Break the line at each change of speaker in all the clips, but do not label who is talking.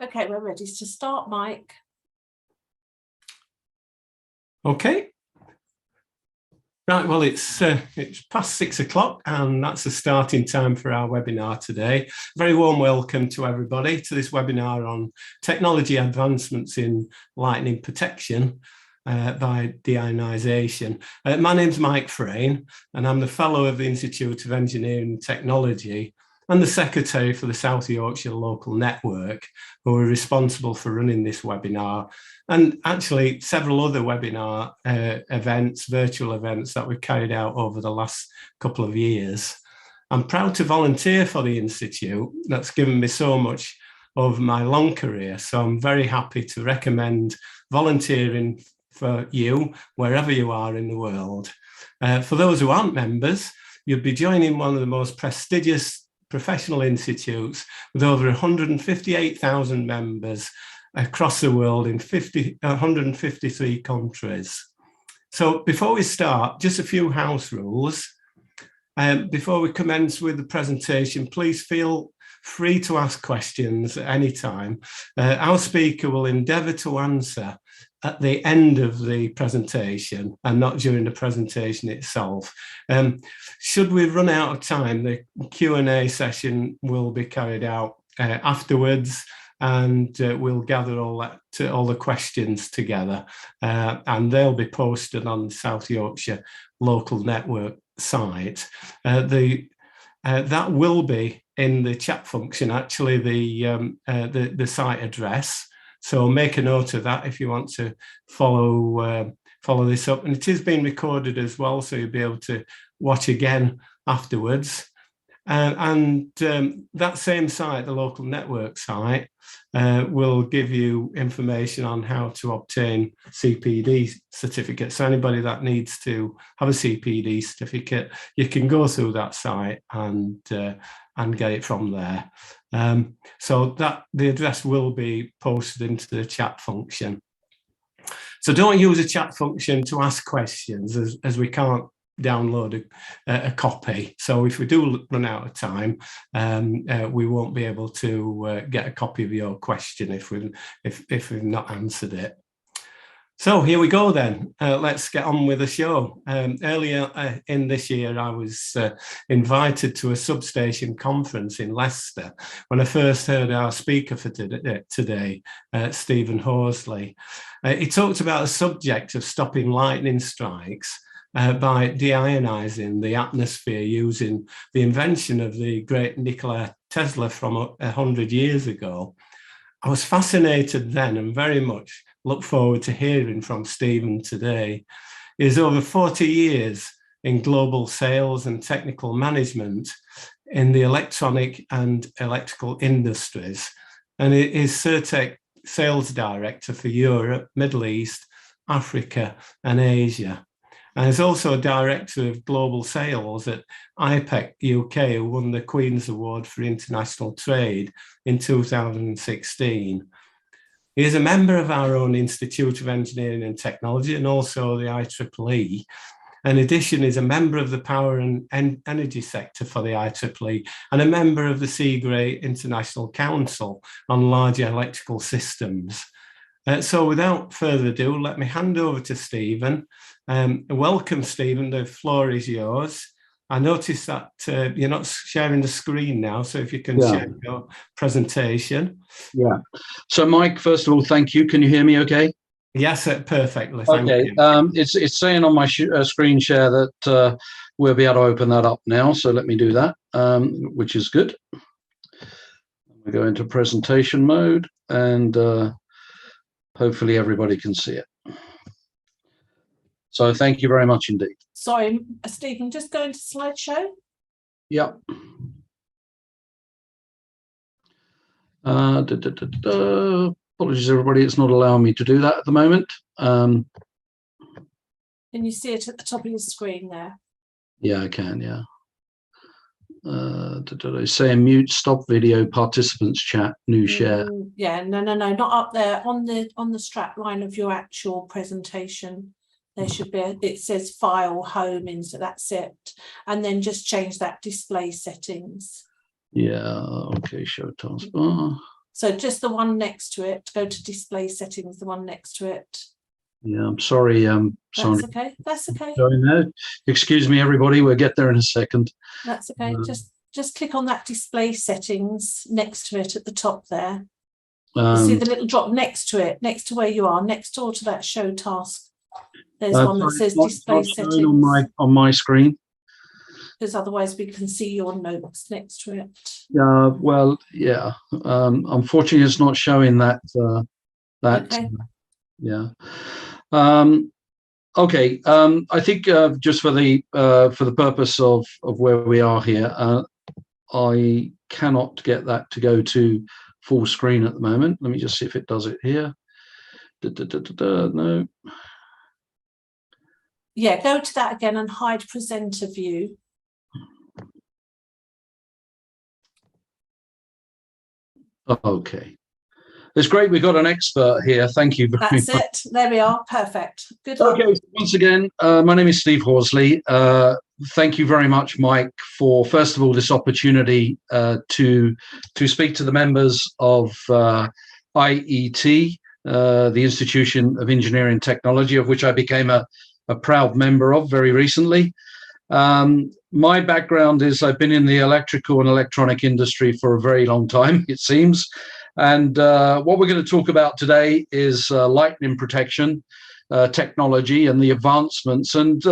Okay, we're ready to start, Mike.
Okay. Right, well, it's past 6 o'clock and that's the starting time for our webinar today. Very warm welcome to everybody to this webinar on technology advancements in lightning protection by deionisation. My name's Mike Frayne and I'm the Fellow of the Institute of Engineering and Technology and the Secretary for the South Yorkshire Local Network, who are responsible for running this webinar and actually several other webinar events, virtual events that we've carried out over the last couple of years. I'm proud to volunteer for the Institute. That's given me so much over my long career. So I'm very happy to recommend volunteering for you, wherever you are in the world. For those who aren't members, you'll be joining one of the most prestigious professional institutes with over 158,000 members across the world in 153 countries. So before we start, just a few house rules. Before we commence with the presentation, please feel free to ask questions at any time. Our speaker will endeavour to answer at the end of the presentation and not during the presentation itself. Should we run out of time, the Q&A session will be carried out afterwards, and we'll gather all the questions together and they'll be posted on the South Yorkshire Local Network site. That will be in the chat function, actually, the site address. So make a note of that if you want to follow this up. And it is being recorded as well, so you'll be able to watch again afterwards. That same site, the local network site, will give you information on how to obtain CPD certificates. So anybody that needs to have a CPD certificate, you can go through that site and get it from there. So that the address will be posted into the chat function. So don't use the chat function to ask questions, as we can't download a copy. So if we do run out of time, we won't be able to get a copy of your question if we've not answered it. So here we go then. Let's get on with the show. Earlier in this year, I was invited to a substation conference in Leicester when I first heard our speaker for today, Stephen Horsley. He talked about the subject of stopping lightning strikes by deionising the atmosphere using the invention of the great Nikola Tesla from 100 years ago. I was fascinated then and very much look forward to hearing from Stephen today. He has over 40 years in global sales and technical management in the electronic and electrical industries, and he is Certec Sales Director for Europe, Middle East, Africa and Asia. And is also a Director of Global Sales at IPEC UK, who won the Queen's Award for International Trade in 2016. He is a member of our own Institute of Engineering and Technology and also the IEEE. In addition, he's a member of the power and energy sector for the IEEE and a member of the SEAGRAE International Council on Larger Electrical Systems. So without further ado, let me hand over to Stephen. Welcome, Stephen. The floor is yours. I noticed that you're not sharing the screen now, so if you can share your presentation.
Yeah. So, Mike, first of all, thank you. Can you hear me okay?
Yes, perfectly. Thank you.
It's saying on my screen share that we'll be able to open that up now. So let me do that, which is good. We go into presentation mode and hopefully everybody can see it. So thank you very much indeed.
Sorry, Stephen, just go into slideshow.
Yep. Apologies, everybody. It's not allowing me to do that at the moment.
Can you see it at the top of your screen there?
Yeah, I can, yeah. Say mute, stop video, participants chat, new share.
Yeah, no, not up there. On the strap line of your actual presentation, there should be it says file home in, so that's it. And then just change that display settings.
Yeah, okay, show taskbar.
So just the one next to it, go to display settings, the one next to it.
Yeah, I'm sorry,
That's
Sandra.
okay. That's okay.
Going there. Excuse me, everybody. We'll get there in a second.
That's okay. Just click on that display settings next to it at the top there. You see the little drop next to it, next to where you are, next door to that show task. There's one that says display settings.
On my screen.
Because otherwise we can see your notes next to it.
Well, yeah. Unfortunately, it's not showing that.
Okay.
Yeah. Okay. I think just for the purpose of where we are here, I cannot get that to go to full screen at the moment. Let me just see if it does it here. No.
Yeah, go to that again and hide presenter view.
Okay. It's great we've got an expert here. Thank you very much.
That's it. There we are. Perfect. Good luck.
Okay, so once again, my name is Steve Horsley. Thank you very much, Mike, for first of all this opportunity to speak to the members of IET, the Institution of Engineering Technology, of which I became a proud member of very recently. My background is I've been in the electrical and electronic industry for a very long time, it seems. And what we're going to talk about today is lightning protection technology and the advancements. And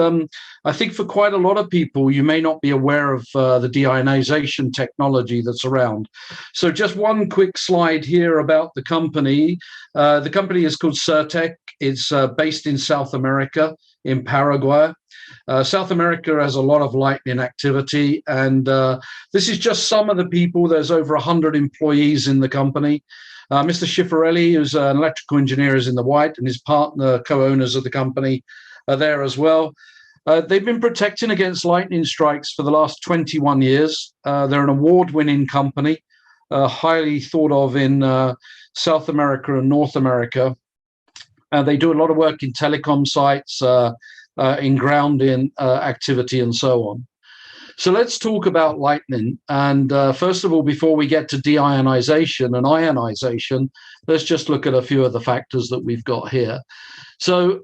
I think for quite a lot of people, you may not be aware of the deionization technology that's around. So just one quick slide here about the company. The company is called Cirtec. It's based in South America, in Paraguay. South America has a lot of lightning activity, and this is just some of the people. There's over 100 employees in the company. Mr. Schiffarelli, who's an electrical engineer, is in the white, and his partner, co-owners of the company, are there as well. They've been protecting against lightning strikes for the last 21 years. They're an award-winning company, highly thought of in South America and North America. They do a lot of work in telecom sites, in grounding activity and so on. So let's talk about lightning. And first of all, before we get to deionization and ionization, let's just look at a few of the factors that we've got here. So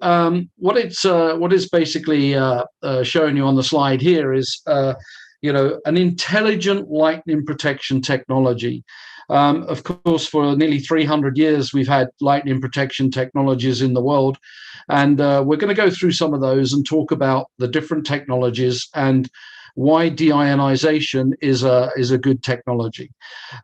what it's basically showing you on the slide here is, an intelligent lightning protection technology. Of course, for nearly 300 years, we've had lightning protection technologies in the world. And we're going to go through some of those and talk about the different technologies and why deionization is a good technology.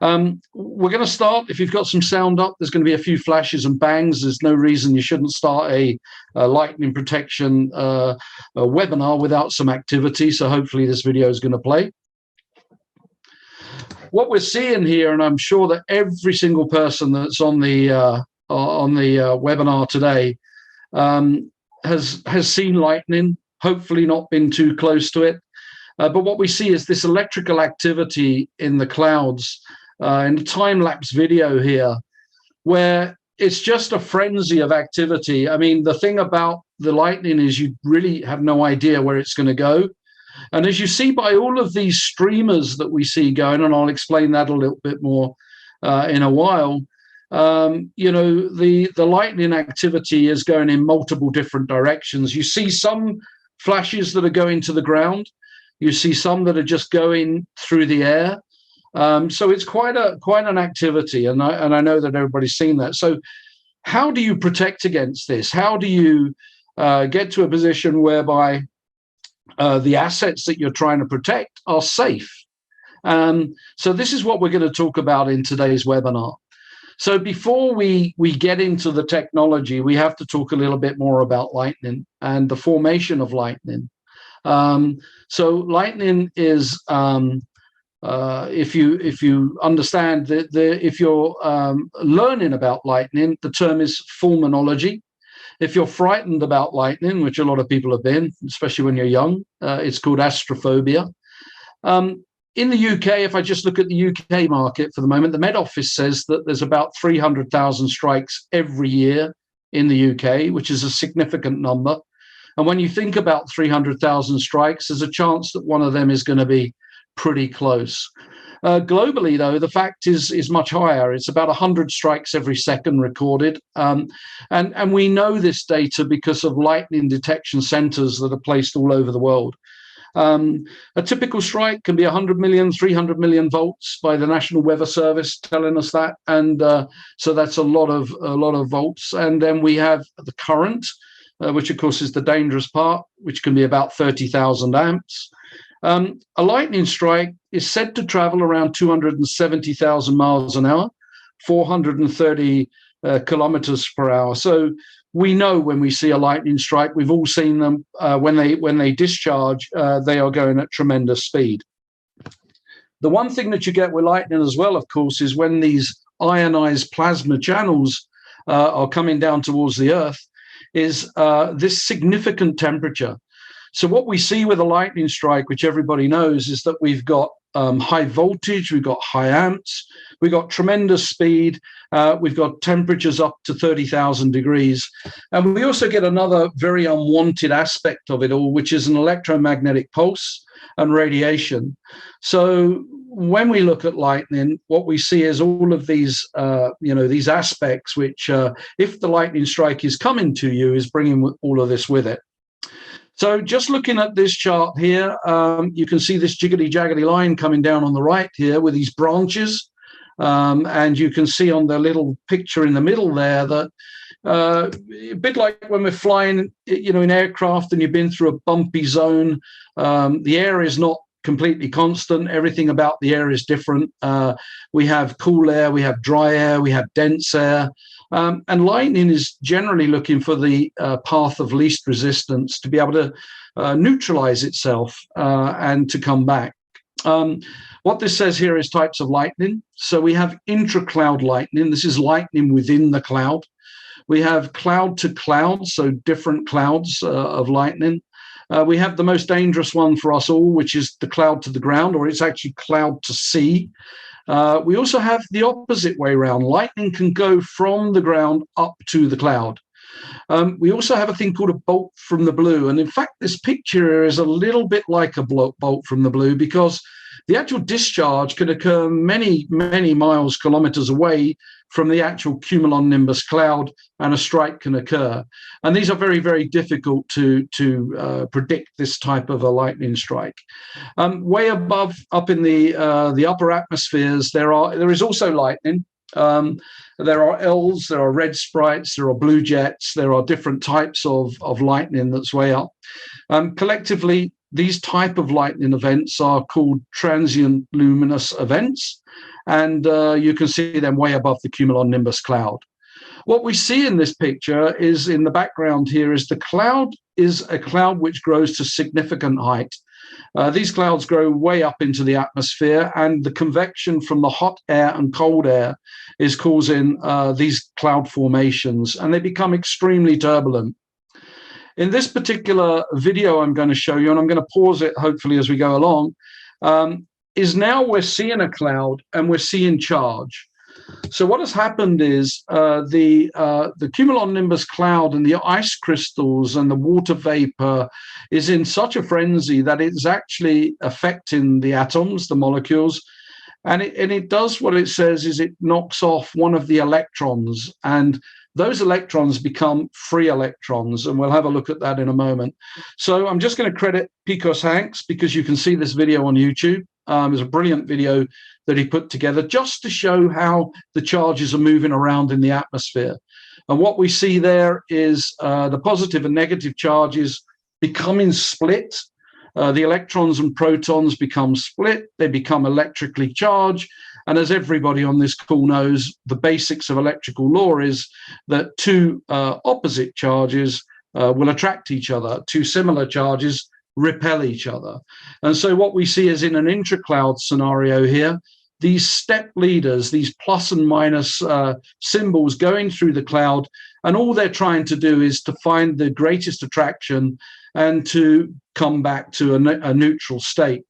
We're going to start, if you've got some sound up, there's going to be a few flashes and bangs. There's no reason you shouldn't start a lightning protection webinar without some activity. So hopefully this video is going to play. What we're seeing here, and I'm sure that every single person that's on the webinar today has seen lightning, hopefully not been too close to it. But what we see is this electrical activity in the clouds, in the time-lapse video here, where it's just a frenzy of activity. I mean, the thing about the lightning is you really have no idea where it's going to go. And as you see by all of these streamers that we see going, and I'll explain that a little bit more in a while, the lightning activity is going in multiple different directions. You see some flashes that are going to the ground. You see some that are just going through the air. So it's quite an activity, and I know that everybody's seen that. So how do you protect against this? How do you get to a position whereby the assets that you're trying to protect are safe? So this is what we're going to talk about in today's webinar. So before we get into the technology, we have to talk a little bit more about lightning and the formation of lightning. So lightning is, if you understand if you're learning about lightning, the term is fulminology. If you're frightened about lightning, which a lot of people have been, especially when you're young, it's called astrophobia. In the UK, if I just look at the UK market for the moment, the Met Office says that there's about 300,000 strikes every year in the UK, which is a significant number. And when you think about 300,000 strikes, there's a chance that one of them is going to be pretty close. Globally, though, the fact is much higher. It's about 100 strikes every second recorded. And we know this data because of lightning detection centers that are placed all over the world. A typical strike can be 100 million, 300 million volts by the National Weather Service telling us that. And so that's a lot of volts. And then we have the current, which of course is the dangerous part, which can be about 30,000 amps. A lightning strike is said to travel around 270,000 miles an hour, 430 kilometers per hour. So we know when we see a lightning strike, we've all seen them when they discharge, they are going at tremendous speed. The one thing that you get with lightning as well, of course, is when these ionized plasma channels are coming down towards the Earth, is this significant temperature. So what we see with a lightning strike, which everybody knows, is that we've got high voltage, we've got high amps, we've got tremendous speed, we've got temperatures up to 30,000 degrees. And we also get another very unwanted aspect of it all, which is an electromagnetic pulse and radiation. So when we look at lightning, what we see is all of these, these aspects, which if the lightning strike is coming to you, is bringing all of this with it. So just looking at this chart here, you can see this jiggly-jaggedy line coming down on the right here with these branches. And you can see on the little picture in the middle there that a bit like when we're flying, in aircraft and you've been through a bumpy zone, the air is not completely constant. Everything about the air is different. We have cool air, we have dry air, we have dense air. And lightning is generally looking for the path of least resistance to be able to neutralize itself and to come back. What this says here is types of lightning. So we have intra-cloud lightning. This is lightning within the cloud. We have cloud to cloud, so different clouds of lightning. We have the most dangerous one for us all, which is the cloud to the ground, or it's actually cloud to sea. We also have the opposite way around. Lightning can go from the ground up to the cloud. We also have a thing called a bolt from the blue. And in fact, this picture is a little bit like a bolt from the blue, because the actual discharge can occur many, many miles, kilometers away from the actual cumulonimbus cloud, and a strike can occur. And these are very, very difficult to predict this type of a lightning strike. Way above, up in the upper atmospheres, there is also lightning. There are L's, there are red sprites, there are blue jets, there are different types of lightning that's way up. Collectively, these type of lightning events are called transient luminous events, and you can see them way above the cumulonimbus cloud. What we see in this picture is, in the background here, is the cloud is a cloud which grows to significant height. These clouds grow way up into the atmosphere, and the convection from the hot air and cold air is causing these cloud formations, and they become extremely turbulent. In this particular video I'm going to show you, and I'm going to pause it hopefully as we go along, is now we're seeing a cloud and we're seeing charge. So what has happened is the cumulonimbus cloud and the ice crystals and the water vapor is in such a frenzy that it's actually affecting the atoms, the molecules, and it does what it says is it knocks off one of the electrons, and those electrons become free electrons, and we'll have a look at that in a moment. So I'm just going to credit Picos Hanks, because you can see this video on YouTube. It's a brilliant video that he put together just to show how the charges are moving around in the atmosphere. And what we see there is the positive and negative charges becoming split. The electrons and protons become split. They become electrically charged. And as everybody on this call knows, the basics of electrical law is that two opposite charges will attract each other. Two similar charges repel each other. And so what we see is, in an intra-cloud scenario here, these step leaders, these plus and minus symbols going through the cloud, and all they're trying to do is to find the greatest attraction and to come back to a neutral state.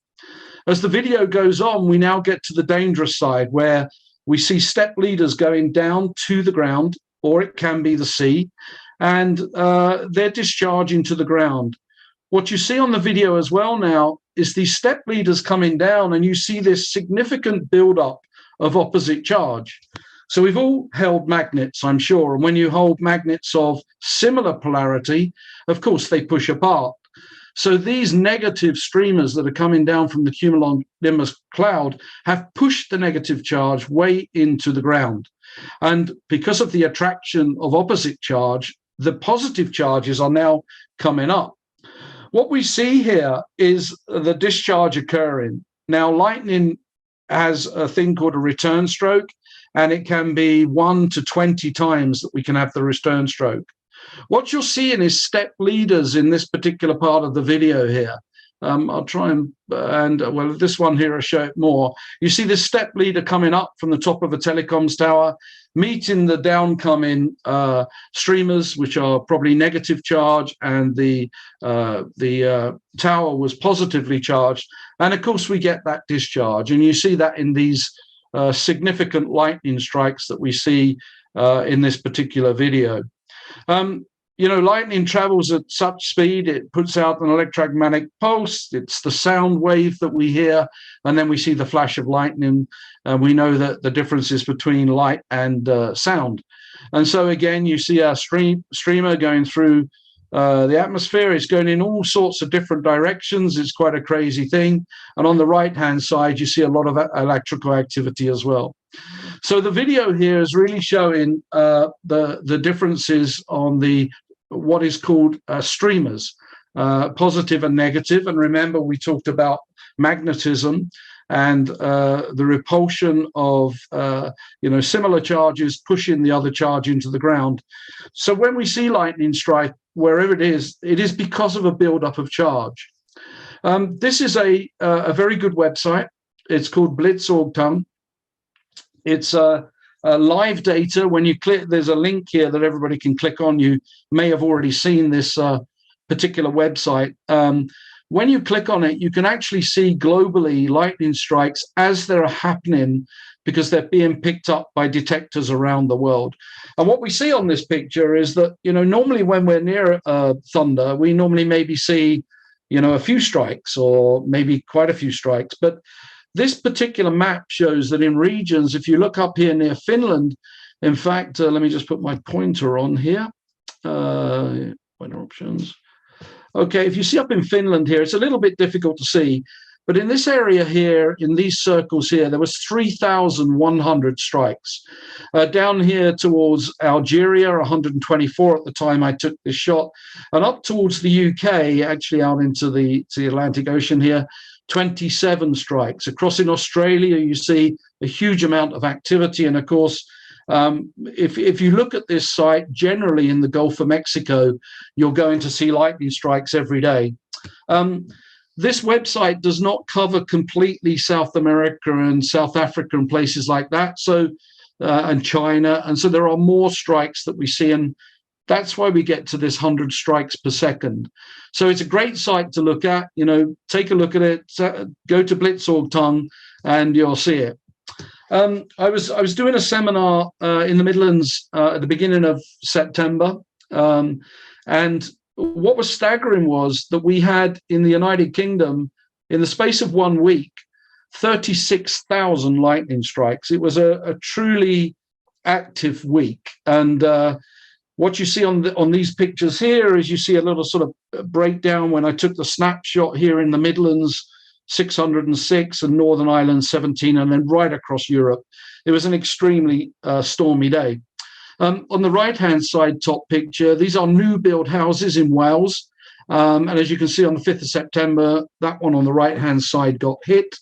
As the video goes on, we now get to the dangerous side, where we see step leaders going down to the ground, or it can be the sea, and they're discharging to the ground. What you see on the video as well now is these step leaders coming down, and you see this significant buildup of opposite charge. So we've all held magnets, I'm sure, and when you hold magnets of similar polarity, of course, they push apart. So these negative streamers that are coming down from the cumulonimbus cloud have pushed the negative charge way into the ground. And because of the attraction of opposite charge, the positive charges are now coming up. What we see here is the discharge occurring. Now, lightning has a thing called a return stroke, and it can be 1 to 20 times that we can have the return stroke. What you're seeing is step leaders in this particular part of the video here. I'll try and well, this one here, I'll show it more. You see this step leader coming up from the top of a telecoms tower, meeting the downcoming streamers, which are probably negative charge, and the tower was positively charged. And of course, we get that discharge. And you see that in these significant lightning strikes that we see in this particular video. You know, lightning travels at such speed, it puts out an electromagnetic pulse. It's the sound wave that we hear, and then we see the flash of lightning. We know that the difference is between light and sound. And so again, you see our streamer going through the atmosphere. It's going in all sorts of different directions. It's quite a crazy thing. And on the right-hand side, you see a lot of electrical activity as well. So the video here is really showing the differences on the what is called streamers, positive and negative. And remember, we talked about magnetism and the repulsion of similar charges pushing the other charge into the ground. So when we see lightning strike, wherever it is because of a buildup of charge. This is a very good website. It's called Blitzorg. It's live data. When you click, there's a link here that everybody can click on. You may have already seen this particular website. When you click on it, you can actually see globally lightning strikes as they're happening because they're being picked up by detectors around the world. And what we see on this picture is that, normally when we're near thunder, we normally maybe see, a few strikes or maybe quite a few strikes. But this particular map shows that in regions, if you look up here near Finland, in fact, let me just put my pointer on here. Pointer options. Okay, if you see up in Finland here, it's a little bit difficult to see, but in this area here, in these circles here, there was 3,100 strikes. Down here towards Algeria, 124 at the time I took this shot, and up towards the UK, actually out into the Atlantic Ocean here, 27 strikes. Across in Australia, you see a huge amount of activity. And of course, if you look at this site, generally in the Gulf of Mexico, you're going to see lightning strikes every day. This website does not cover completely South America and South Africa and places like that, so and China. And so there are more strikes that we see, and that's why we get to this 100 strikes per second. So it's a great site to look at. Take a look at it. Go to Blitzorg and you'll see it. I was doing a seminar in the Midlands at the beginning of September, and what was staggering was that we had in the United Kingdom, in the space of 1 week, 36,000 lightning strikes. It was a truly active week. And what you see on these pictures here is you see a little sort of breakdown when I took the snapshot here in the Midlands, 606, and Northern Ireland 17, and then right across Europe. It was an extremely stormy day. On the right-hand side top picture, these are new build houses in Wales. And as you can see on the 5th of September, that one on the right-hand side got hit.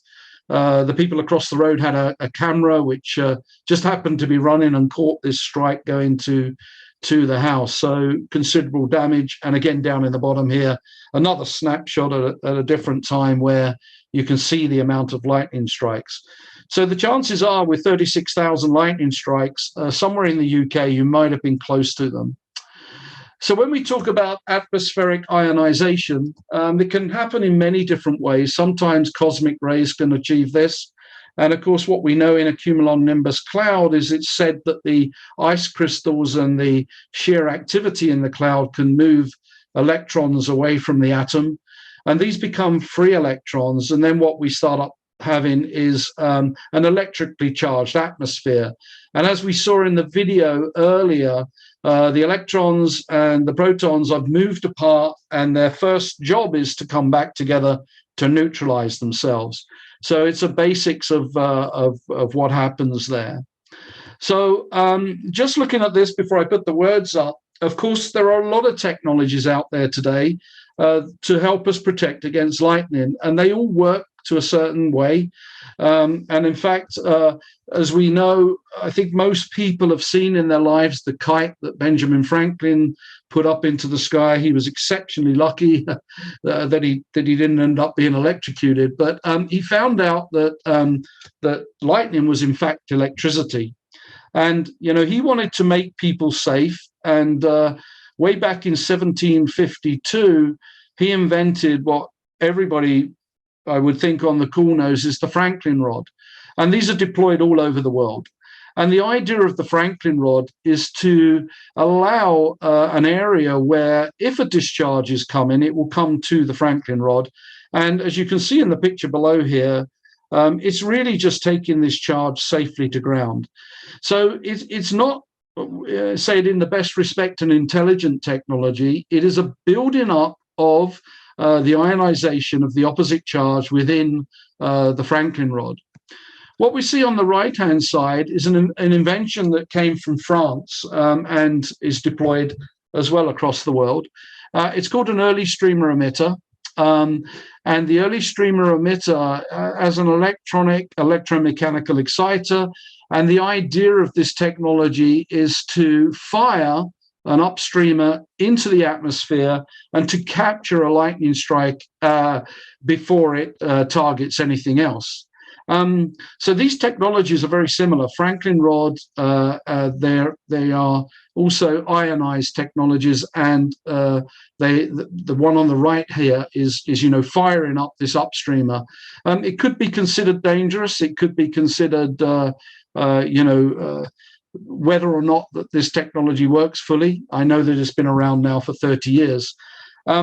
The people across the road had a camera which just happened to be running and caught this strike going to the house. So considerable damage. And again, down in the bottom here, another snapshot at a different time where you can see the amount of lightning strikes. So the chances are with 36,000 lightning strikes, somewhere in the UK, you might have been close to them. So when we talk about atmospheric ionization, it can happen in many different ways. Sometimes cosmic rays can achieve this. And of course, what we know in a cumulonimbus cloud is it's said that the ice crystals and the shear activity in the cloud can move electrons away from the atom. and these become free electrons. And then what we start up having is an electrically charged atmosphere. And as we saw in the video earlier, the electrons and the protons have moved apart, and their first job is to come back together to neutralize themselves. So it's a basics of what happens there. So just looking at this before I put the words up, of course, there are a lot of technologies out there today to help us protect against lightning, and they all work to a certain way. And in fact, as we know, I think most people have seen in their lives the kite that Benjamin Franklin put up into the sky. He was exceptionally lucky that he didn't end up being electrocuted, but he found out that that lightning was in fact electricity. And, you know, he wanted to make people safe. And way back in 1752, he invented what everybody, I would think, on the call knows is the Franklin rod. And these are deployed all over the world. And the idea of the Franklin rod is to allow an area where if a discharge is coming, it will come to the Franklin rod. And as you can see in the picture below here, it's really just taking this charge safely to ground. So it's not, say it in the best respect, an intelligent technology. It is a building up of the ionization of the opposite charge within the Franklin rod. What we see on the right-hand side is an invention that came from France and is deployed as well across the world. It's called an early streamer emitter. And the early streamer emitter as an electromechanical exciter. And the idea of this technology is to fire an upstreamer into the atmosphere and to capture a lightning strike before it targets anything else. So these technologies are very similar. Franklin rod, they are also ionized technologies, and the one on the right here is firing up this upstreamer. It could be considered dangerous. It could be considered whether or not that this technology works fully. I know that it's been around now for 30 years.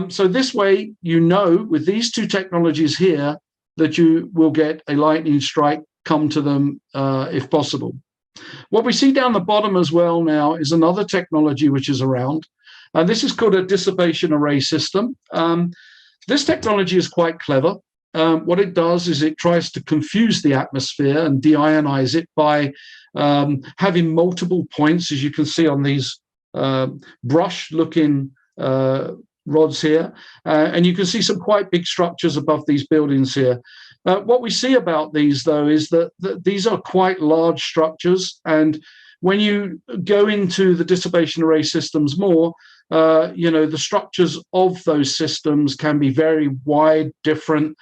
So this way, with these two technologies here, that you will get a lightning strike come to them if possible. What we see down the bottom as well now is another technology which is around, and this is called a dissipation array system. This technology is quite clever. What it does is it tries to confuse the atmosphere and de-ionize it by having multiple points, as you can see on these brush-looking rods here, and you can see some quite big structures above these buildings here. What we see about these, though, is that these are quite large structures, and when you go into the dissipation array systems more, the structures of those systems can be very wide, different,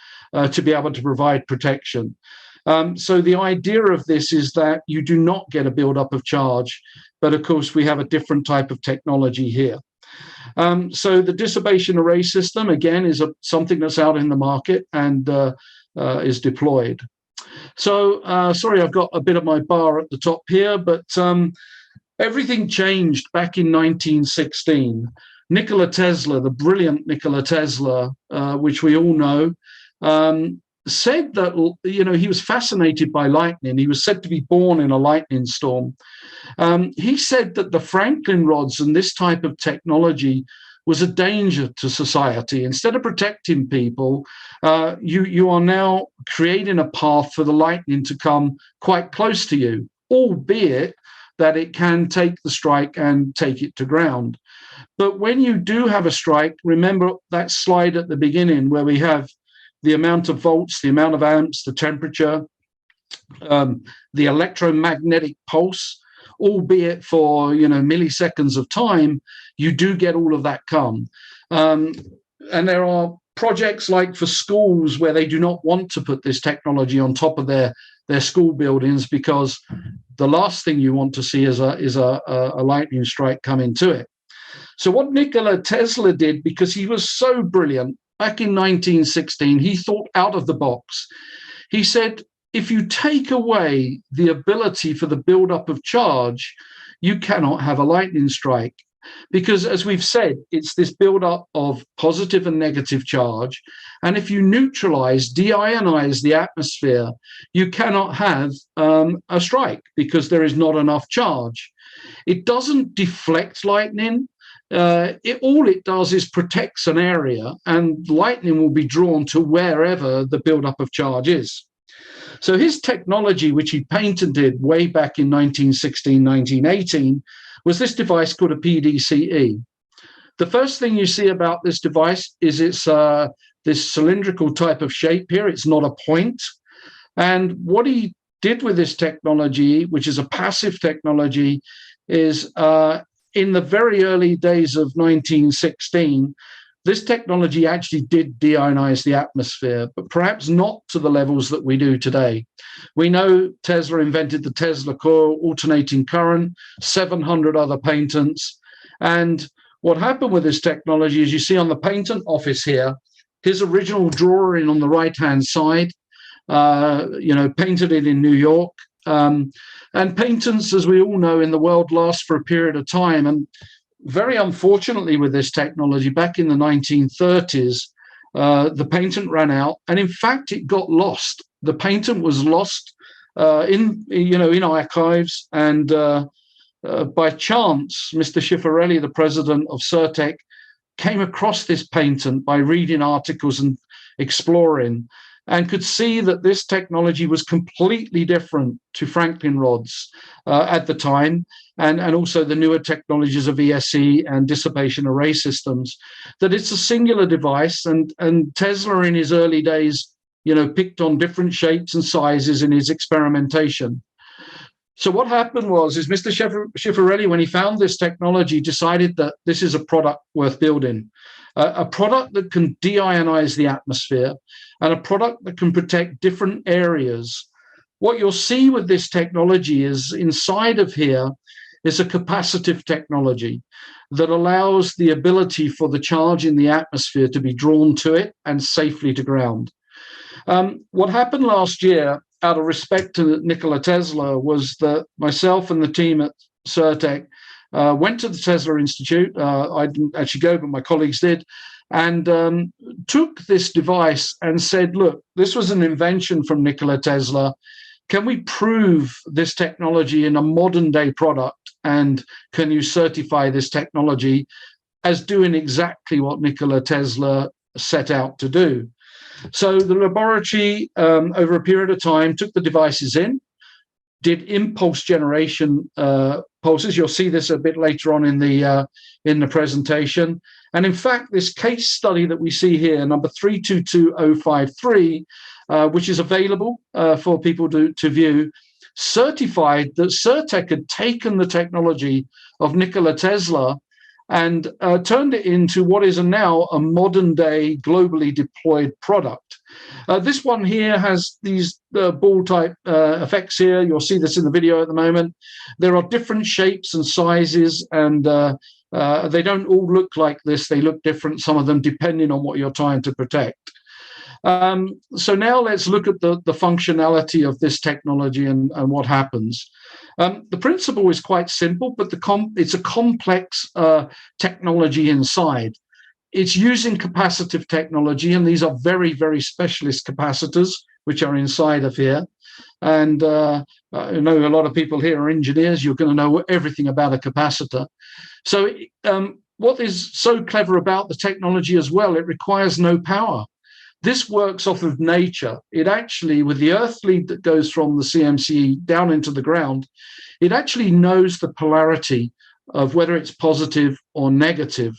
to be able to provide protection. So the idea of this is that you do not get a buildup of charge, but of course we have a different type of technology here. So the dissipation array system, again, is something that's out in the market and is deployed. So, sorry, I've got a bit of my bar at the top here, but everything changed back in 1916. Nikola Tesla, the brilliant Nikola Tesla, which we all know, said that, he was fascinated by lightning. He was said to be born in a lightning storm. He said that the Franklin rods and this type of technology was a danger to society. Instead of protecting people, you are now creating a path for the lightning to come quite close to you, albeit that it can take the strike and take it to ground. But when you do have a strike, remember that slide at the beginning where we have the amount of volts, the amount of amps, the temperature, the electromagnetic pulse, albeit for milliseconds of time, you do get all of that come. And there are projects like for schools where they do not want to put this technology on top of their school buildings, because the last thing you want to see is a lightning strike coming to it. So what Nikola Tesla did, because he was so brilliant, back in 1916, he thought out of the box. He said, if you take away the ability for the buildup of charge, you cannot have a lightning strike. because, as we've said, it's this build-up of positive and negative charge. And if you neutralize, deionize the atmosphere, you cannot have a strike because there is not enough charge. It doesn't deflect lightning. All it does is protects an area, and lightning will be drawn to wherever the buildup of charge is. So his technology, which he patented way back in 1916, 1918, was this device called a PDCE. The first thing you see about this device is it's this cylindrical type of shape here. It's not a point. And what he did with this technology, which is a passive technology, is in the very early days of 1916, this technology actually did deionize the atmosphere, but perhaps not to the levels that we do today. We know Tesla invented the Tesla coil, alternating current, 700 other patents. And what happened with this technology is you see on the patent office here, his original drawing on the right-hand side, painted it in New York. And patents, as we all know, in the world last for a period of time. And very unfortunately with this technology, back in the 1930s, the patent ran out, and in fact, it got lost. The patent was lost in archives, and by chance, Mr. Schiaparelli, the president of Certec, came across this patent by reading articles and exploring, and could see that this technology was completely different to Franklin rods at the time, and also the newer technologies of ESE and dissipation array systems, that it's a singular device. And Tesla in his early days, picked on different shapes and sizes in his experimentation. So what happened is Mr. Schiaparelli, when he found this technology, decided that this is a product worth building, a product that can deionize the atmosphere, and a product that can protect different areas. What you'll see with this technology is inside of here is a capacitive technology that allows the ability for the charge in the atmosphere to be drawn to it and safely to ground. What happened last year, out of respect to Nikola Tesla, was that myself and the team at Certec went to the Tesla Institute. I didn't actually go, but my colleagues did, and took this device and said, look, this was an invention from Nikola Tesla. Can we prove this technology in a modern day product? And can you certify this technology as doing exactly what Nikola Tesla set out to do? So the laboratory, over a period of time, took the devices in, did impulse generation pulses. You'll see this a bit later on in the presentation. And in fact, this case study that we see here, number 322053, which is available for people to view, certified that Certec had taken the technology of Nikola Tesla and turned it into what is now a modern-day globally deployed product. This one here has these ball-type effects here. You'll see this in the video at the moment. There are different shapes and sizes, and they don't all look like this. They look different, some of them, depending on what you're trying to protect. So now let's look at the functionality of this technology and what happens. The principle is quite simple, but it's a complex technology inside. It's using capacitive technology, and these are very, very specialist capacitors, which are inside of here. And I know a lot of people here are engineers. You're going to know everything about a capacitor. So what is so clever about the technology as well, it requires no power. This works off of nature. It actually, with the earth lead that goes from the CMCE down into the ground, it actually knows the polarity of whether it's positive or negative.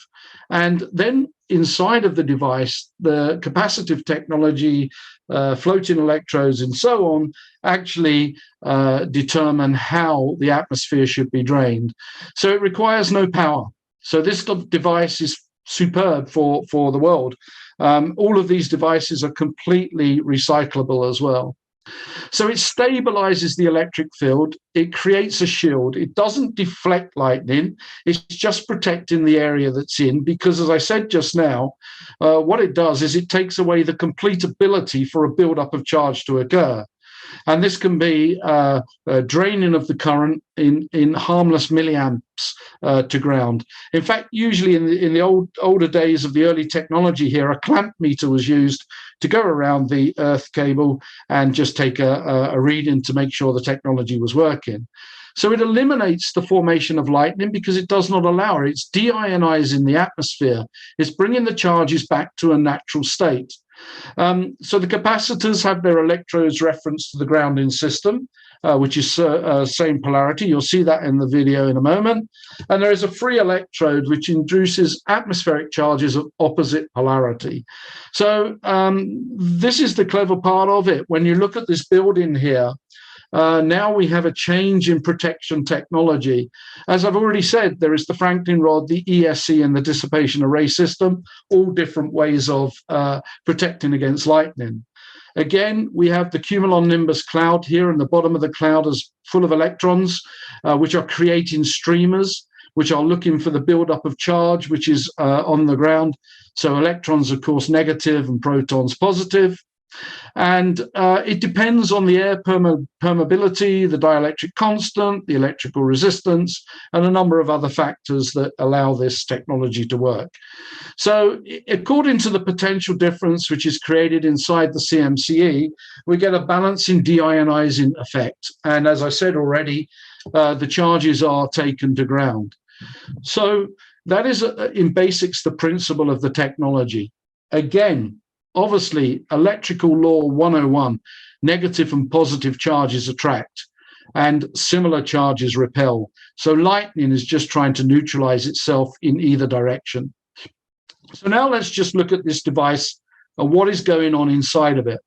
And then inside of the device, the capacitive technology, floating electrodes and so on, actually determine how the atmosphere should be drained. So it requires no power. So this device is superb for the world. All of these devices are completely recyclable as well. So it stabilizes the electric field. It creates a shield. It doesn't deflect lightning. It's just protecting the area that's in, because as I said just now, what it does is it takes away the complete ability for a buildup of charge to occur. And this can be draining of the current in harmless milliamps to ground. In fact, usually in the older days of the early technology here, a clamp meter was used to go around the earth cable and just take a reading to make sure the technology was working. So it eliminates the formation of lightning because it does not allow it. It's deionizing the atmosphere. It's bringing the charges back to a natural state. So the capacitors have their electrodes referenced to the grounding system, which is same polarity. You'll see that in the video in a moment. And there is a free electrode which induces atmospheric charges of opposite polarity. So this is the clever part of it. When you look at this building here, now we have a change in protection technology. As I've already said, there is the Franklin rod, the ESC, and the dissipation array system, all different ways of protecting against lightning. Again, we have the cumulonimbus cloud here, and the bottom of the cloud is full of electrons, which are creating streamers, which are looking for the buildup of charge, which is on the ground. So electrons, of course, negative, and protons positive. And it depends on the air permeability, the dielectric constant, the electrical resistance, and a number of other factors that allow this technology to work. So according to the potential difference which is created inside the CMCE, we get a balancing deionizing effect. And as I said already, the charges are taken to ground. So that is, in basics, the principle of the technology. Again, obviously, electrical law 101, negative and positive charges attract, and similar charges repel. So lightning is just trying to neutralize itself in either direction. So now let's just look at this device and what is going on inside of it.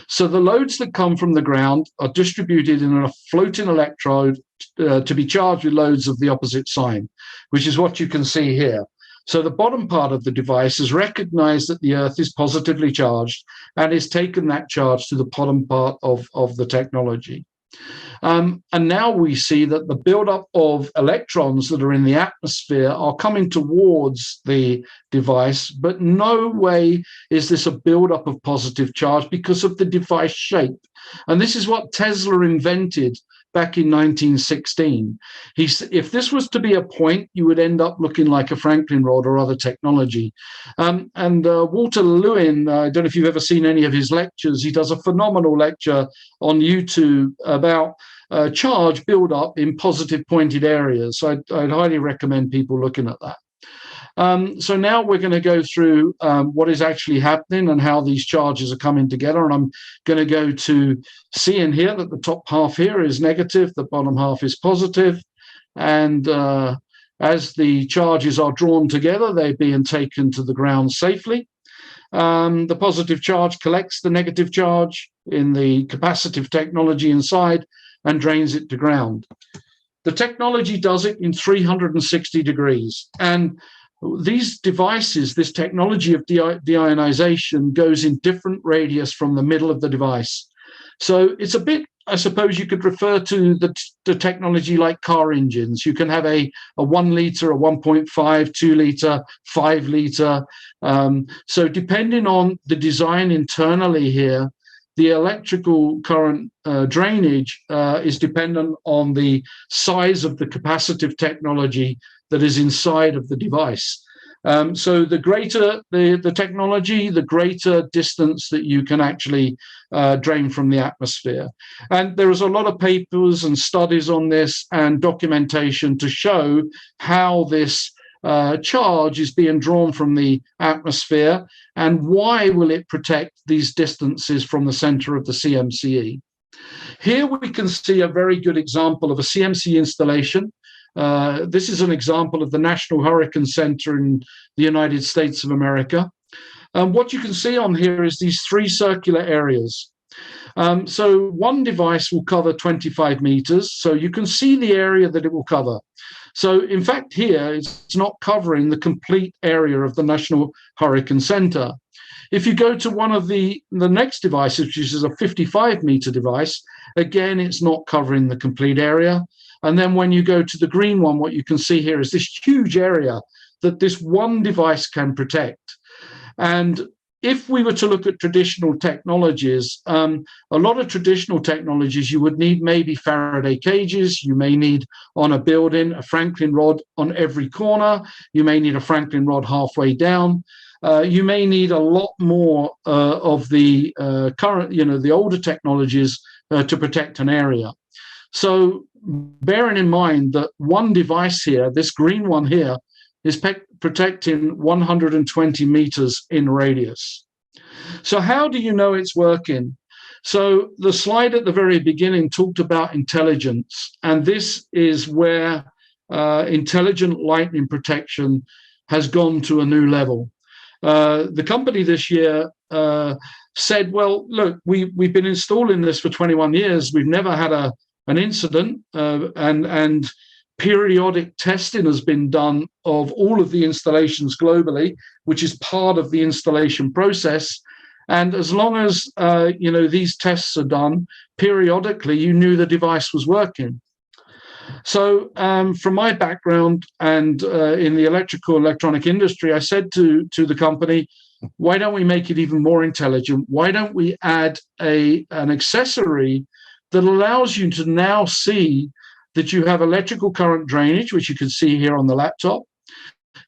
So the loads that come from the ground are distributed in a floating electrode to be charged with loads of the opposite sign, which is what you can see here. So the bottom part of the device has recognized that the Earth is positively charged and has taken that charge to the bottom part of the technology. And now we see that the buildup of electrons that are in the atmosphere are coming towards the device, but no way is this a buildup of positive charge because of the device shape. And this is what Tesla invented back in 1916. If this was to be a point, you would end up looking like a Franklin rod or other technology. Walter Lewin, I don't know if you've ever seen any of his lectures, he does a phenomenal lecture on YouTube about charge build-up in positive pointed areas. So I'd highly recommend people looking at that. So now we're going to go through what is actually happening and how these charges are coming together. And I'm going to go to seeing here that the top half here is negative, the bottom half is positive. And as the charges are drawn together, they're being taken to the ground safely. The positive charge collects the negative charge in the capacitive technology inside and drains it to ground. The technology does it in 360 degrees. And these devices, this technology of deionization goes in different radius from the middle of the device. So it's a bit, I suppose you could refer to the technology like car engines. You can have a 1 liter, a 1.5, 2 liter, 5 liter. So depending on the design internally here, the electrical current drainage is dependent on the size of the capacitive technology that is inside of the device. So the greater the technology, the greater distance that you can actually drain from the atmosphere. And there is a lot of papers and studies on this and documentation to show how this charge is being drawn from the atmosphere and why will it protect these distances from the center of the CMCE. Here we can see a very good example of a CMC installation. This is an example of the National Hurricane Center in the United States of America. What you can see on here is these 3 circular areas. So one device will cover 25 meters, so you can see the area that it will cover. So in fact here, it's not covering the complete area of the National Hurricane Center. If you go to one of the next devices, which is a 55-meter device, again, it's not covering the complete area. And then when you go to the green one, what you can see here is this huge area that this one device can protect. And if we were to look at traditional technologies, a lot of traditional technologies, you would need maybe Faraday cages. You may need on a building a Franklin rod on every corner. You may need a Franklin rod halfway down. You may need a lot more of the current, the older technologies to protect an area. So bearing in mind that one device here, this green one here, is protecting 120 meters in radius. So how do you know it's working? So the slide at the very beginning talked about intelligence, and this is where intelligent lightning protection has gone to a new level. The company this year said, well, look, we've been installing this for 21 years. We've never had an incident, and periodic testing has been done of all of the installations globally, which is part of the installation process. And as long as these tests are done periodically, you knew the device was working. So from my background and in the electronic industry, I said to the company, why don't we make it even more intelligent? Why don't we add an accessory that allows you to now see that you have electrical current drainage, which you can see here on the laptop.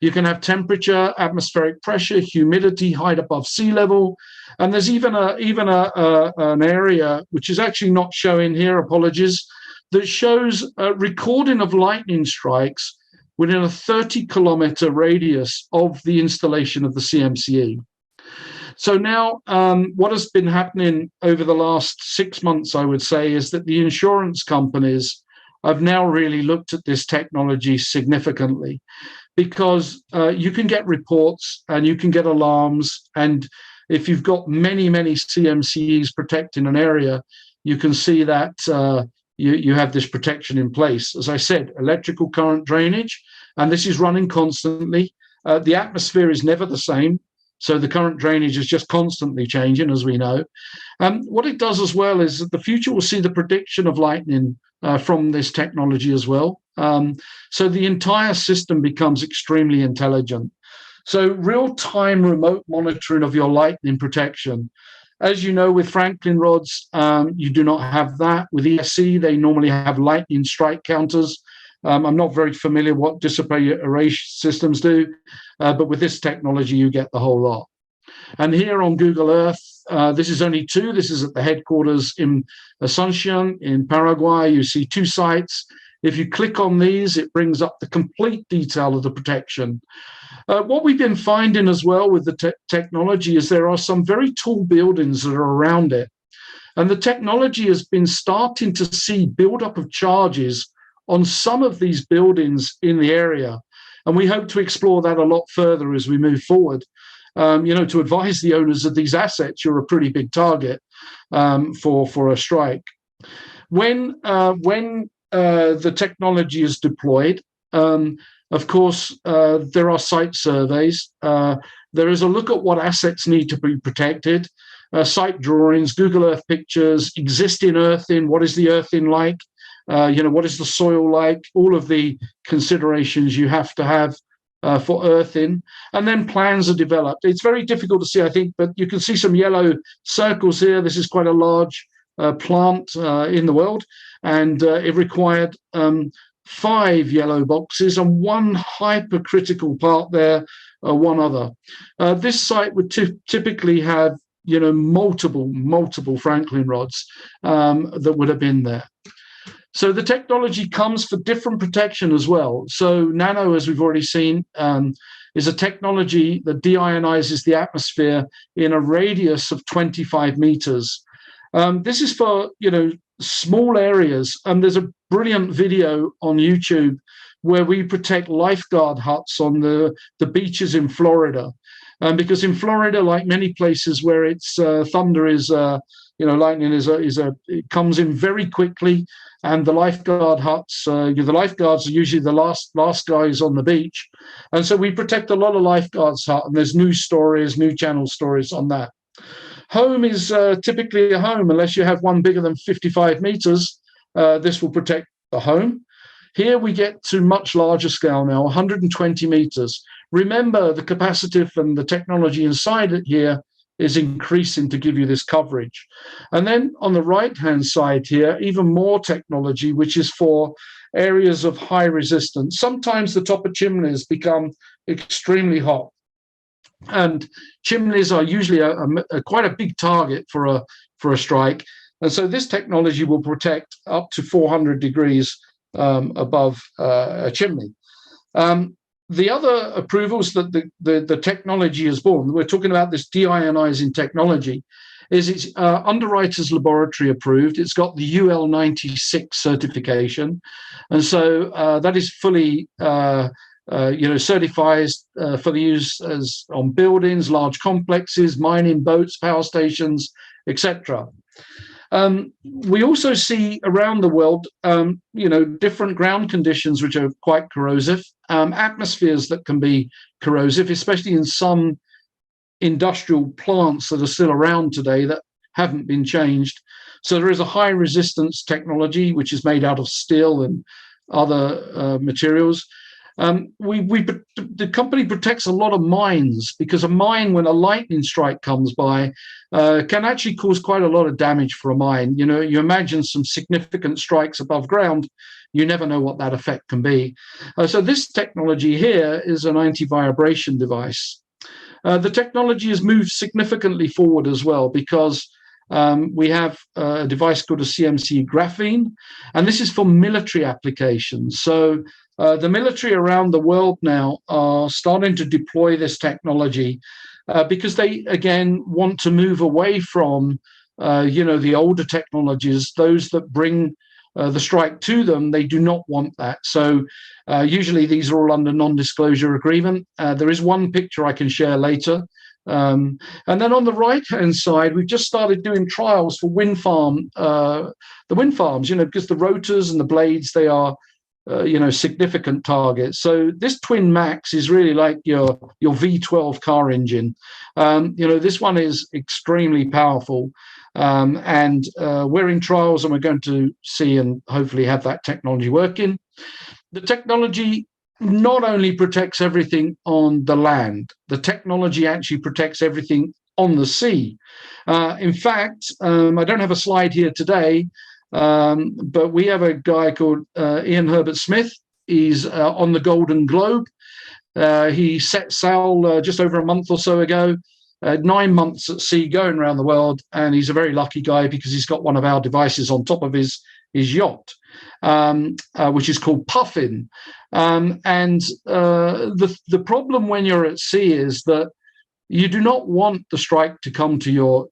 You can have temperature, atmospheric pressure, humidity, height above sea level. And there's even an area, which is actually not showing here, apologies, that shows a recording of lightning strikes within a 30-kilometer radius of the installation of the CMCE. So now what has been happening over the last 6 months, I would say, is that the insurance companies have now really looked at this technology significantly, because you can get reports and you can get alarms. And if you've got many, many CMCEs protecting an area, you can see that you have this protection in place. As I said, electrical current drainage, and this is running constantly. The atmosphere is never the same. So the current drainage is just constantly changing, as we know. What it does as well is that the future will see the prediction of lightning from this technology as well. So the entire system becomes extremely intelligent. So real-time remote monitoring of your lightning protection. As you know, with Franklin rods, you do not have that. With ESC, they normally have lightning strike counters. I'm not very familiar what dissipation array systems do, but with this technology, you get the whole lot. And here on Google Earth, this is only two. This is at the headquarters in Asuncion in Paraguay. You see two sites. If you click on these, it brings up the complete detail of the protection. What we've been finding as well with the technology is there are some very tall buildings that are around it. And the technology has been starting to see buildup of charges on some of these buildings in the area. And we hope to explore that a lot further as we move forward. To advise the owners of these assets, you're a pretty big target for a strike. When the technology is deployed, of course, there are site surveys. There is a look at what assets need to be protected, site drawings, Google Earth pictures, existing earthing, what is the earthing like, what is the soil like, all of the considerations you have to have for earthing, and then plans are developed. It's very difficult to see, I think, but you can see some yellow circles here. This is quite a large plant in the world, and it required 5 yellow boxes and 1 hypercritical part there, one other. This site would typically have multiple Franklin rods that would have been there. So the technology comes for different protection as well. So nano, as we've already seen, is a technology that deionizes the atmosphere in a radius of 25 meters. This is for small areas, and there's a brilliant video on YouTube where we protect lifeguard huts on the beaches in Florida. Because in Florida, like many places where it's thunder is, lightning it comes in very quickly, and the lifeguard huts, the lifeguards are usually the last guys on the beach, and so we protect a lot of lifeguards hut, and there's news channel stories on that. Home is typically a home, unless you have one bigger than 55 meters. This will protect the home. Here we get to much larger scale now, 120 meters. Remember, the capacitive and the technology inside it here is increasing to give you this coverage. And then on the right-hand side here, even more technology, which is for areas of high resistance. Sometimes the top of chimneys become extremely hot, and chimneys are usually quite a big target for a strike. And so this technology will protect up to 400 degrees above a chimney. The other approvals that the technology has borne, we're talking about this deionizing technology, is it's Underwriters Laboratory approved. It's got the UL 96 certification. And so that is fully certifies for the use as on buildings, large complexes, mining boats, power stations, etc. We also see around the world, different ground conditions which are quite corrosive, atmospheres that can be corrosive, especially in some industrial plants that are still around today that haven't been changed. So there is a high resistance technology which is made out of steel and other materials. The company protects a lot of mines, because a mine, when a lightning strike comes by, can actually cause quite a lot of damage for a mine. You imagine some significant strikes above ground, you never know what that effect can be. So this technology here is an anti-vibration device. The technology has moved significantly forward as well, because we have a device called a CMC graphene, and this is for military applications. So the military around the world now are starting to deploy this technology because they, again, want to move away from, the older technologies, those that bring the strike to them. They do not want that. So usually these are all under non-disclosure agreement. There is one picture I can share later. And then on the right-hand side, we've just started doing trials for the wind farms, because the rotors and the blades, they are significant targets. So this Twin Max is really like your V12 car engine. This one is extremely powerful, and we're in trials, and we're going to see and hopefully have that technology working. The technology not only protects everything on the land, the technology actually protects everything on the sea. In fact, I don't have a slide here today, but we have a guy called Ian Herbert Smith. He's on the Golden Globe. He set sail just over a month or so ago, 9 months at sea going around the world, and he's a very lucky guy because he's got one of our devices on top of his yacht, which is called Puffin. And the problem when you're at sea is that you do not want the strike to come to your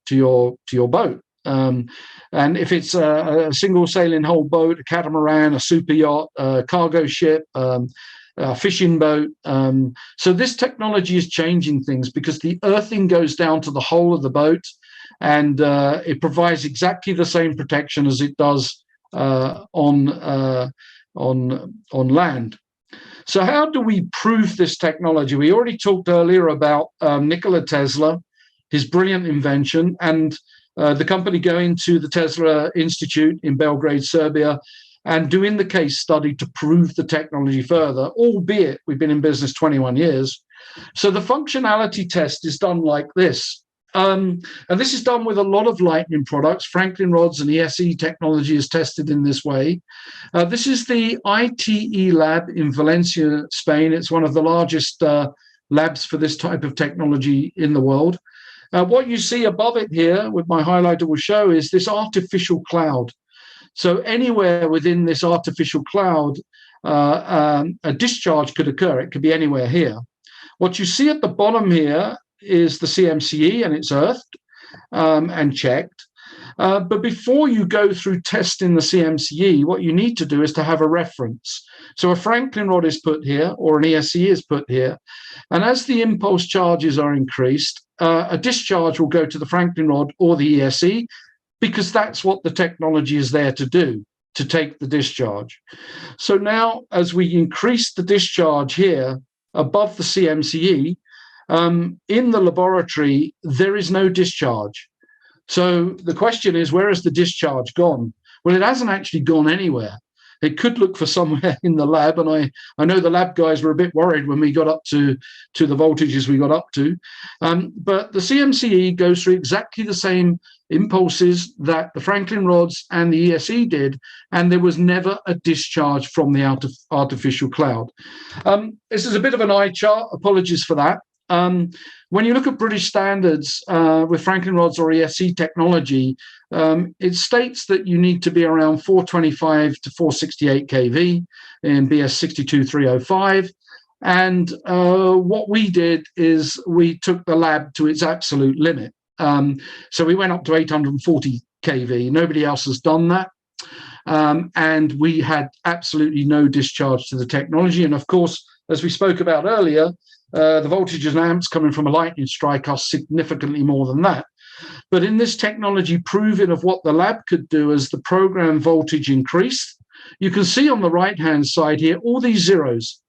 boat. And if it's a single sailing hull boat, a catamaran, a super yacht, a cargo ship, a fishing boat. So this technology is changing things, because the earthing goes down to the hull of the boat, and it provides exactly the same protection as it does on land. So how do we prove this technology? We already talked earlier about Nikola Tesla, his brilliant invention, and the company going to the Tesla Institute in Belgrade, Serbia, and doing the case study to prove the technology further, albeit we've been in business 21 years. So the functionality test is done like this. And this is done with a lot of Lightning products. Franklin rods and ESE technology is tested in this way. This is the ITE lab in Valencia, Spain. It's one of the largest labs for this type of technology in the world. What you see above it here, with my highlighter will show, is this artificial cloud. So anywhere within this artificial cloud, a discharge could occur. It could be anywhere here. What you see at the bottom here is the CMCE, and it's earthed and checked. But before you go through testing the CMCE, what you need to do is to have a reference. So a Franklin rod is put here, or an ESE is put here. And as the impulse charges are increased, a discharge will go to the Franklin rod or the ESE, because that's what the technology is there to do, to take the discharge. So now, as we increase the discharge here above the CMCE, in the laboratory, there is no discharge. So the question is, where has the discharge gone? Well, it hasn't actually gone anywhere. It could look for somewhere in the lab, and I know the lab guys were a bit worried when we got up to the voltages we got up to. But the CMCE goes through exactly the same impulses that the Franklin rods and the ESE did, and there was never a discharge from the artificial cloud. This is a bit of an eye chart. Apologies for that. When you look at British standards with Franklin rods or ESE technology, it states that you need to be around 425 to 468 kV in BS 62305. And what we did is we took the lab to its absolute limit. So we went up to 840 kV. Nobody else has done that. And we had absolutely no discharge to the technology. And of course, as we spoke about earlier, the voltages and amps coming from a lightning strike are significantly more than that. But in this technology proving of what the lab could do as the program voltage increased, you can see on the right-hand side here, all these zeros.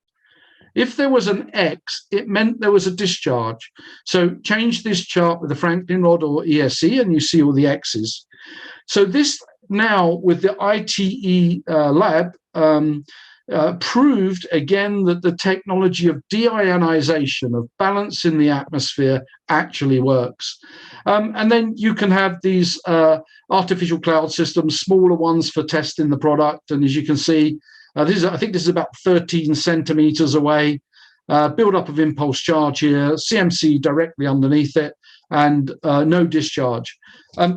If there was an X, it meant there was a discharge. So change this chart with the Franklin rod or ESE and you see all the X's. So this now with the ITE lab proved again that the technology of deionization, of balance in the atmosphere actually works. And then you can have these artificial cloud systems, smaller ones for testing the product. And as you can see, I think this is about 13 centimeters away, build-up of impulse charge here, CMC directly underneath it, and no discharge.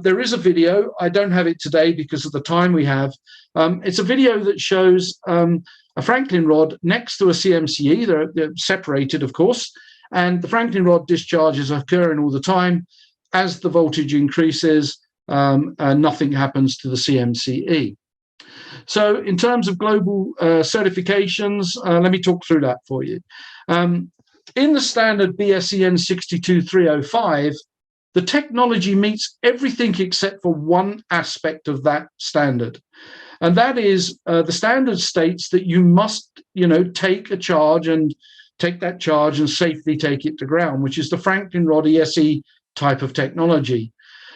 There is a video. I don't have it today because of the time we have. It's a video that shows a Franklin rod next to a CMCE. They're separated, of course, and the Franklin rod discharges are occurring all the time. As the voltage increases, nothing happens to the CMCE. So in terms of global certifications, let me talk through that for you. In the standard BSEN 62305, the technology meets everything except for one aspect of that standard. And that is the standard states that you must, take a charge and take that charge and safely take it to ground, which is the Franklin rod ESE type of technology.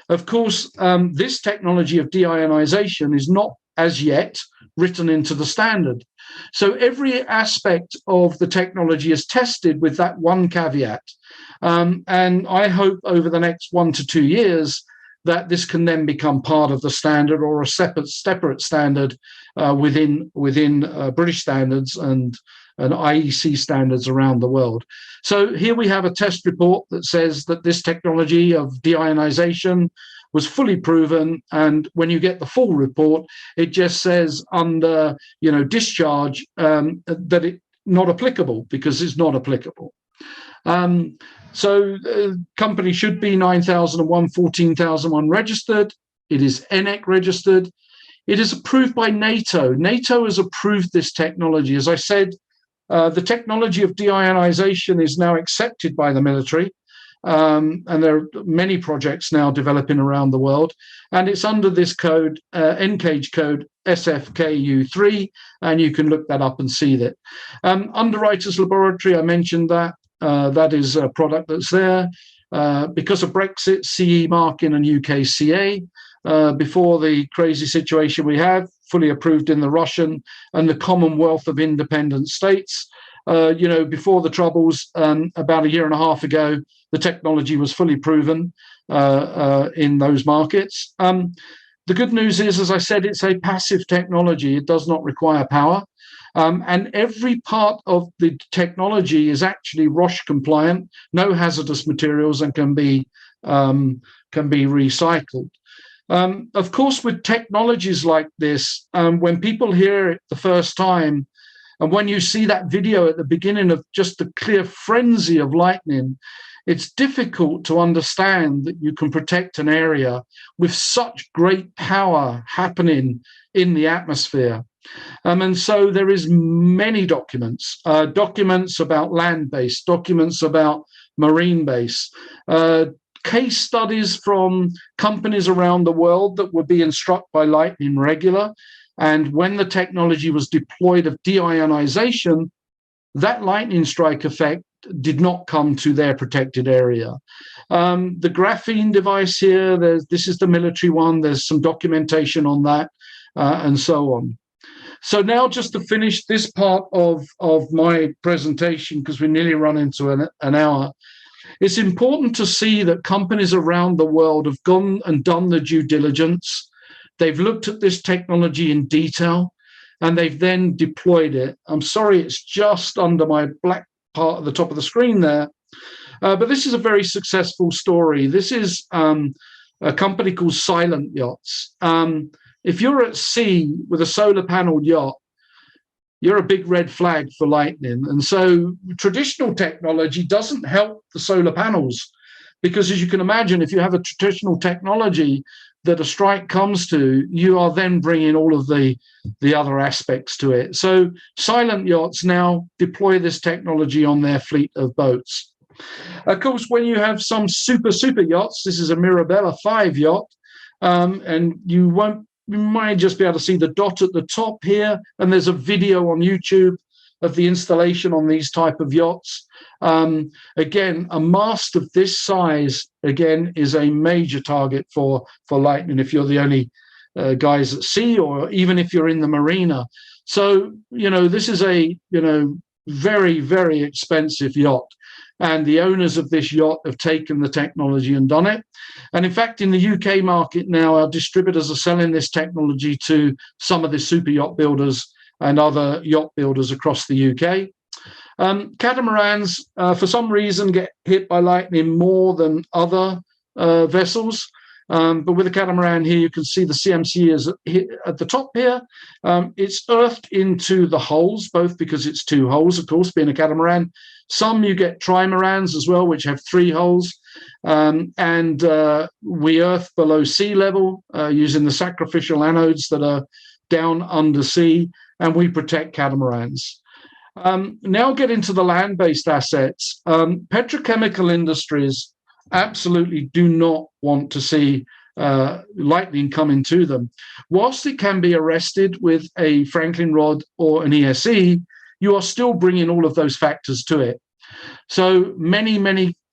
Of course, this technology of deionization is not as yet written into the standard. So every aspect of the technology is tested with that one caveat. And I hope over the next 1 to 2 years that this can then become part of the standard or a separate standard within British standards and IEC standards around the world. So here we have a test report that says that this technology of deionization was fully proven, and when you get the full report, it just says under discharge that it's not applicable because it's not applicable. So company should be 9001, 14001 registered. It is NEC registered. It is approved by NATO. NATO has approved this technology. As I said, the technology of deionization is now accepted by the military. And there are many projects now developing around the world. And it's under this code, NCAGE code SFKU3, and you can look that up and see that. Underwriters Laboratory, I mentioned that. That is a product that's there. Because of Brexit, CE marking and UKCA, before the crazy situation we have, fully approved in the Russian and the Commonwealth of Independent States. Before the Troubles, about a year and a half ago, the technology was fully proven in those markets. The good news is, as I said, it's a passive technology. It does not require power. And every part of the technology is actually ROSH compliant, no hazardous materials, and can be recycled. Of course, with technologies like this, when people hear it the first time, and when you see that video at the beginning of just the clear frenzy of lightning, it's difficult to understand that you can protect an area with such great power happening in the atmosphere. And so there is many documents about land-based, documents about marine-based, case studies from companies around the world that were being struck by lightning regular. And when the technology was deployed of deionization, that lightning strike effect did not come to their protected area. The graphene device here, this is the military one. There's some documentation on that and so on. So now just to finish this part of my presentation, because we nearly run into an hour, it's important to see that companies around the world have gone and done the due diligence. They've looked at this technology in detail, and they've then deployed it. I'm sorry, it's just under my black part at the top of the screen there. But this is a very successful story. This is a company called Silent Yachts. If you're at sea with a solar paneled yacht, you're a big red flag for lightning. And so traditional technology doesn't help the solar panels, because as you can imagine, if you have a traditional technology that a strike comes to, you are then bringing all of the other aspects to it. So Silent Yachts now deploy this technology on their fleet of boats. Of course, when you have some super yachts, this is a Mirabella 5 yacht, and you might just be able to see the dot at the top here, and there's a video on YouTube of the installation on these type of yachts. Again, a mast of this size, again, is a major target for lightning if you're the only guys at sea, or even if you're in the marina. So, this is a, very, very expensive yacht. And the owners of this yacht have taken the technology and done it. And in fact, in the UK market now, our distributors are selling this technology to some of the super yacht builders and other yacht builders across the UK. Catamarans, for some reason, get hit by lightning more than other vessels. But with a catamaran here, you can see the CMC is at the top here. It's earthed into the hulls, both because it's 2 hulls, of course, being a catamaran. Some you get trimarans as well, which have 3 hulls. And we earth below sea level using the sacrificial anodes that are down under sea, and we protect catamarans. Now get into the land-based assets. Petrochemical industries absolutely do not want to see lightning coming to them. Whilst it can be arrested with a Franklin rod or an ESE, you are still bringing all of those factors to it. So many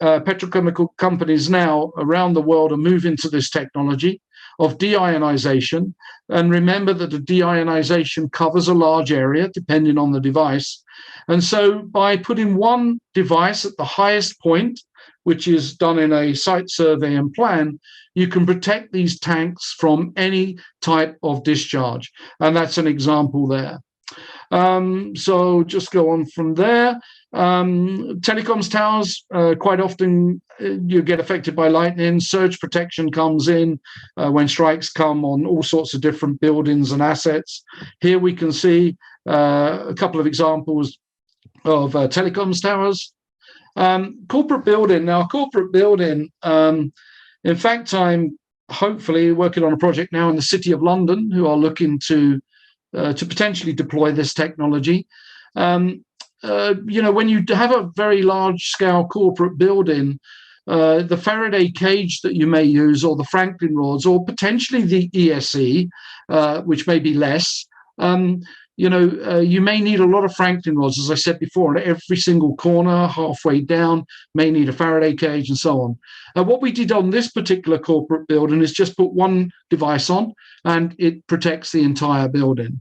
petrochemical companies now around the world are moving to this technology of deionization. And remember that the deionization covers a large area depending on the device. And so by putting one device at the highest point, which is done in a site survey and plan, you can protect these tanks from any type of discharge. And that's an example there. So just go on from there. Telecoms towers, quite often you get affected by lightning. Surge protection comes in when strikes come on all sorts of different buildings and assets. Here we can see a couple of examples of telecoms towers. Corporate building. Now, corporate building, in fact, I'm hopefully working on a project now in the City of London who are looking to potentially deploy this technology. When you have a very large-scale corporate building, the Faraday cage that you may use, or the Franklin rods, or potentially the ESE, which may be less, you may need a lot of Franklin rods, as I said before, at every single corner, halfway down, may need a Faraday cage and so on. What we did on this particular corporate building is just put one device on, and it protects the entire building.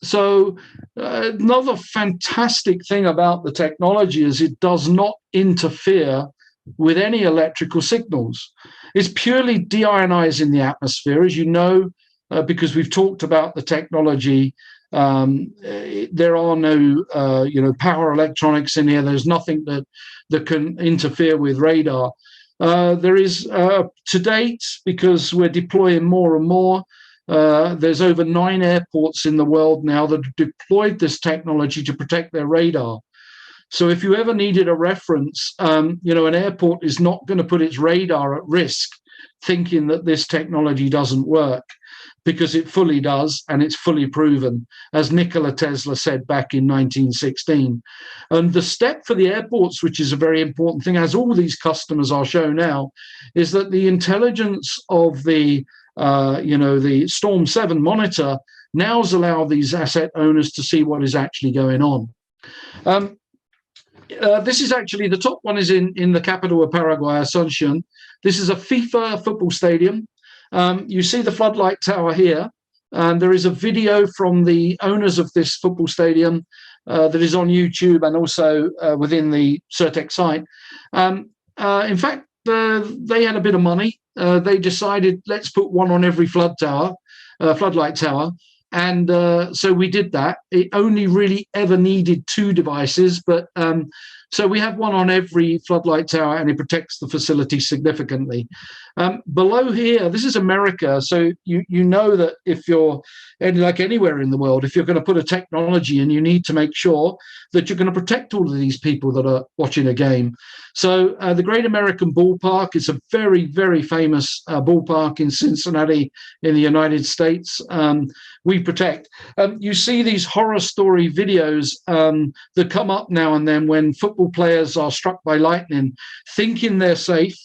So another fantastic thing about the technology is it does not interfere with any electrical signals. It's purely deionizing the atmosphere, as you know, because we've talked about the technology. There are no, power electronics in here. There's nothing that can interfere with radar. There is, to date, because we're deploying more and more, there's over 9 airports in the world now that have deployed this technology to protect their radar. So if you ever needed a reference, an airport is not going to put its radar at risk thinking that this technology doesn't work, because it fully does, and it's fully proven, as Nikola Tesla said back in 1916. And the step for the airports, which is a very important thing, as all these customers are shown now, is that the intelligence of the Storm 7 monitor now allows these asset owners to see what is actually going on. This is actually, the top one is in the capital of Paraguay, Asuncion. This is a FIFA football stadium. You see the floodlight tower here. There is a video from the owners of this football stadium that is on YouTube and also within the Certec site. In fact, they had a bit of money. They decided, let's put one on every floodlight tower. And so we did that. It only really ever needed 2 devices, but so we have one on every floodlight tower, and it protects the facility significantly. Below here, this is America. So you know that if you're like anywhere in the world, if you're going to put a technology in, you need to make sure that you're going to protect all of these people that are watching a game. So the Great American Ballpark is a very, very famous ballpark in Cincinnati in the United States. We protect. You see these horror story videos that come up now and then when football players are struck by lightning, thinking they're safe.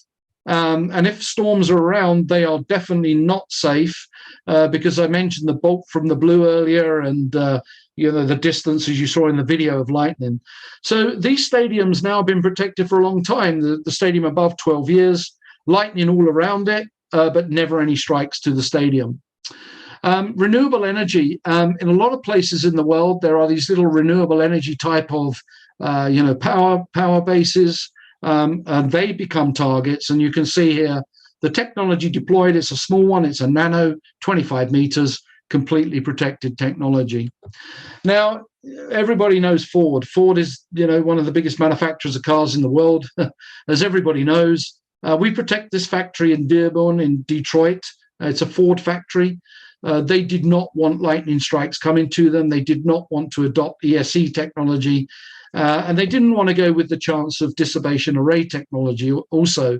And if storms are around, they are definitely not safe because I mentioned the bolt from the blue earlier and, the distance, as you saw in the video, of lightning. So these stadiums now have been protected for a long time. The stadium above 12 years, lightning all around it, but never any strikes to the stadium. Renewable energy. In a lot of places in the world, there are these little renewable energy type of, power bases. And they become targets, and you can see here the technology deployed. It's a small one. It's a nano, 25 meters, completely protected technology. Now, everybody knows Ford. Ford is, one of the biggest manufacturers of cars in the world, as everybody knows. We protect this factory in Dearborn, in Detroit. It's a Ford factory. They did not want lightning strikes coming to them. They did not want to adopt ESE technology. And they didn't want to go with the chance of dissipation array technology also,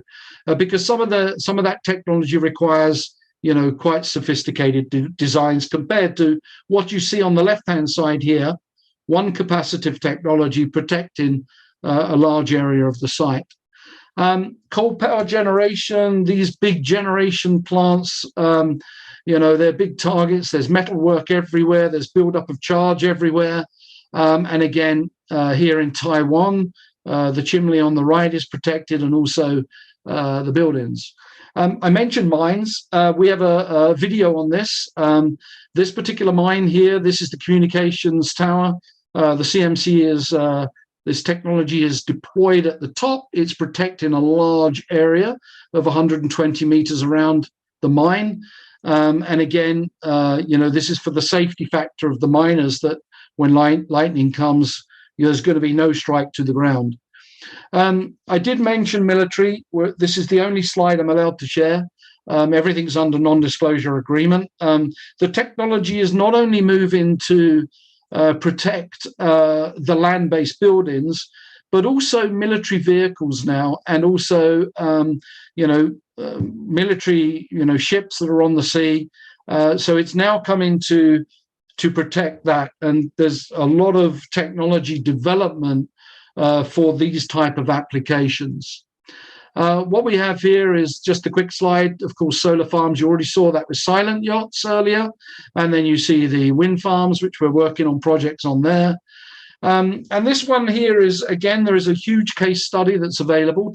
because some of that technology requires, quite sophisticated designs compared to what you see on the left-hand side here, one capacitive technology protecting a large area of the site. Coal power generation, these big generation plants, they're big targets. There's metalwork everywhere. There's buildup of charge everywhere. And again, here in Taiwan, the chimney on the right is protected, and also the buildings. I mentioned mines. We have a video on this. This particular mine here, this is the communications tower. The CMC is, this technology is deployed at the top. It's protecting a large area of 120 meters around the mine. And again, this is for the safety factor of the miners, that when lightning comes, there's going to be no strike to the ground. I did mention military. This is the only slide I'm allowed to share. Everything's under non-disclosure agreement. The technology is not only moving to protect the land-based buildings, but also military vehicles now, and also military ships that are on the sea. So it's now coming to protect that, and there's a lot of technology development for these type of applications. What we have here is just a quick slide. Of course, solar farms, you already saw that with Silent Yachts earlier, and then you see the wind farms, which we're working on projects on there. And this one here is, again, there is a huge case study that's available